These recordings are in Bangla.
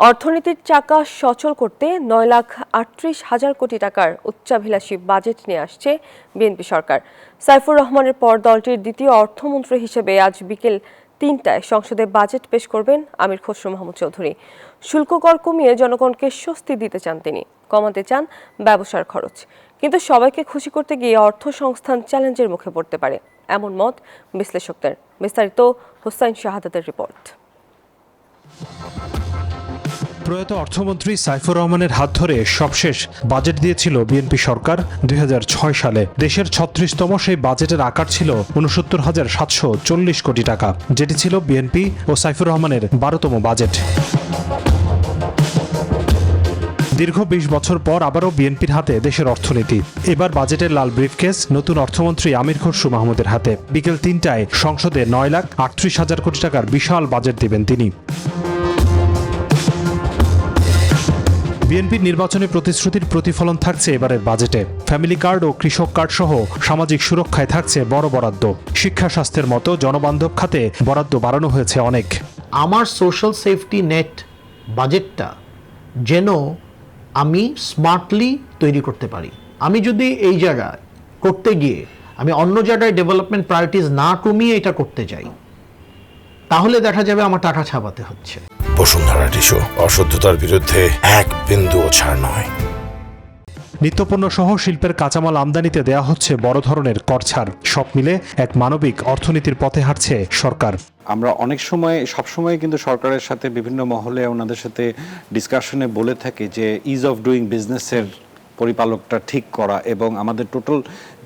অর্থনীতির চাকা সচল করতে 9,38,000 কোটি টাকার উচ্চাভিলাষী বাজেট নিয়ে আসছে বিএনপি সরকার। সাইফুর রহমানের পর দলটির দ্বিতীয় অর্থমন্ত্রী হিসেবে আজ বিকেল 3টায় সংসদে বাজেট পেশ করবেন আমির খসরু মাহমুদ চৌধুরী। শুল্ক কর কমিয়ে জনগণকে স্বস্তি দিতে চান তিনি, কমাতে চান ব্যবসার খরচ। কিন্তু সবাইকে খুশি করতে গিয়ে অর্থ সংস্থান চ্যালেঞ্জের মুখে পড়তে পারে, এমন মত বিশ্লেষকদের। বিস্তারিত হোসাইন শাহাদাতের রিপোর্ট। প্রয়াত অর্থমন্ত্রী সাইফুর রহমানের হাত ধরে সবশেষ বাজেট দিয়েছিল বিএনপি সরকার 2006 সালে। দেশের 36তম সেই বাজেটের আকার ছিল 69,740 কোটি টাকা, যেটি ছিল বিএনপি ও সাইফুর রহমানের 12তম বাজেট। দীর্ঘ 20 বছর পর আবারও বিএনপির হাতে দেশের অর্থনীতি। এবার বাজেটের লাল ব্রিফকেস নতুন অর্থমন্ত্রী আমির খসরু মাহমুদের হাতে। বিকেল 3টায় সংসদে 9,38,000 কোটি টাকার বিশাল বাজেট দিবেন তিনি। বিএনপির নির্বাচনী প্রতিশ্রুতির প্রতিফলন থাকছে এবারের বাজেটে। ফ্যামিলি কার্ড ও কৃষক কার্ড সহ সামাজিক সুরক্ষায় থাকছে বড় বরাদ্দ। শিক্ষা স্বাস্থ্যের মতো জনবান্ধব খাতে বরাদ্দ বাড়ানো হয়েছে অনেক। আমার সোশ্যাল সেফটি নেট বাজেটটা যেন আমি স্মার্টলি তৈরি করতে পারি। আমি যদি এই জায়গায় করতে গিয়ে আমি অন্য জায়গায় ডেভেলপমেন্ট প্রায়োরিটিজ না কমিয়ে এটা করতে যাই, তাহলে দেখা যাবে আমার টাকা ছাপাতে হচ্ছে। বসুন্ধরা টিস্যু, অশুদ্ধতার বিরুদ্ধে এক বিন্দুও ছাড় নয়। নিত্যপণ্য সহ শিল্পের কাঁচামাল আমদানিতে দেয়া হচ্ছে বড় ধরনের কর ছাড়। সব মিলে এক মানবিক অর্থনীতির পথে হাঁটছে সরকার। আমরা অনেক সময় সবসময় কিন্তু সরকারের সাথে বিভিন্ন মহলে ওনাদের সাথে ডিসকাশনে বলে থাকি যে ইজ অফ ডুইং বিজনেসের পরিপালকটা ঠিক করা এবং আমাদের টোটাল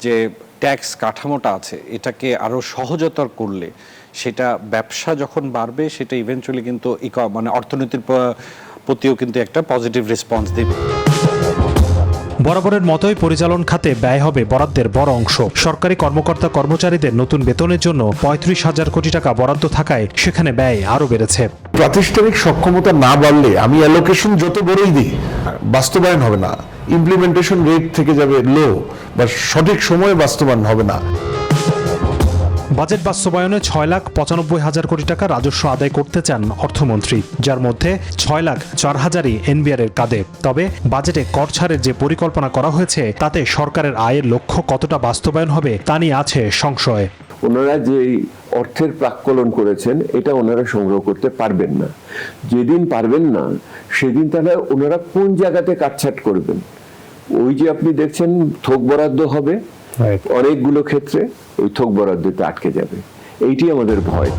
যে ট্যাক্স কাঠামোটা আছে এটাকে আরও সহজতর করলে সেটা ব্যবসা যখন বাড়বে সেটা ইভেন্চুয়ালি কিন্তু অর্থনীতির প্রতিও কিন্তু একটা পজিটিভ রেসপন্স দেবে। বরাবরের মতোই পরিচালন খাতে ব্যয় হবে বরাদ্দের বড় অংশ। সরকারি কর্মকর্তা কর্মচারীদের নতুন বেতনের জন্য 35,000 কোটি টাকা বরাদ্দ থাকায় সেখানে ব্যয় আরও বেড়েছে। প্রাতিষ্ঠানিক সক্ষমতা না বাড়লে আমি অ্যালোকেশন যত বড়ই দিই, বাস্তবায়ন হবে না। ইমপ্লিমেন্টেশন রেট থেকে যাবে লো, বা সঠিক সময়ে বাস্তবায়ন হবে না। বাজেট বাস্তবায়নে 6,95,000 কোটি টাকা রাজস্ব আদায় করতে চান অর্থমন্ত্রী, যার মধ্যে 6,04,000ই এনবিআর-এর কাঁধে। তবে বাজেটে কর ছাড়ের যে পরিকল্পনা করা হয়েছে তাতে সরকারের আয়ের লক্ষ্য কতটা বাস্তবায়ন হবে তা নিয়ে আছে সংশয়। ওনারা যে অর্থের প্রাক্কলন করেছেন এটা ওনারা সংগ্রহ করতে পারবেন না। যেদিন পারবেন না সেদিন তাহলে ওনারা কোন জায়গাতে কাটছাট করবেন? ওই যে আপনি দেখছেন থোক বরাদ্দ হবে অনেকগুলো ক্ষেত্রে, ওই থোক বরাদ্দতে আটকে যাবে। এইটি আমাদের ভয়।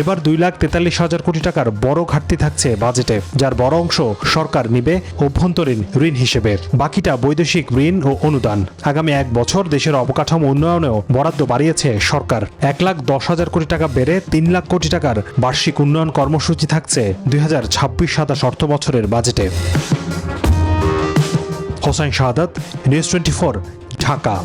এবার 2,43,000 কোটি টাকার বড় ঘাটতি থাকছে বাজেটে, যার বড় অংশ সরকার নিবে অভ্যন্তরীণ ঋণ হিসেবে, বাকিটা বৈদেশিক ঋণ ও অনুদান। আগামী 1 বছর দেশের অবকাঠামো উন্নয়নেও বরাদ্দ বাড়িয়েছে সরকার। 1,10,000 কোটি টাকা বেড়ে 3 লাখ কোটি টাকার বার্ষিক উন্নয়ন কর্মসূচি থাকছে 2026-27 অর্থ বছরের বাজেটে। হোসাইন শাহাদাত, নিউজ 24, ঢাকা।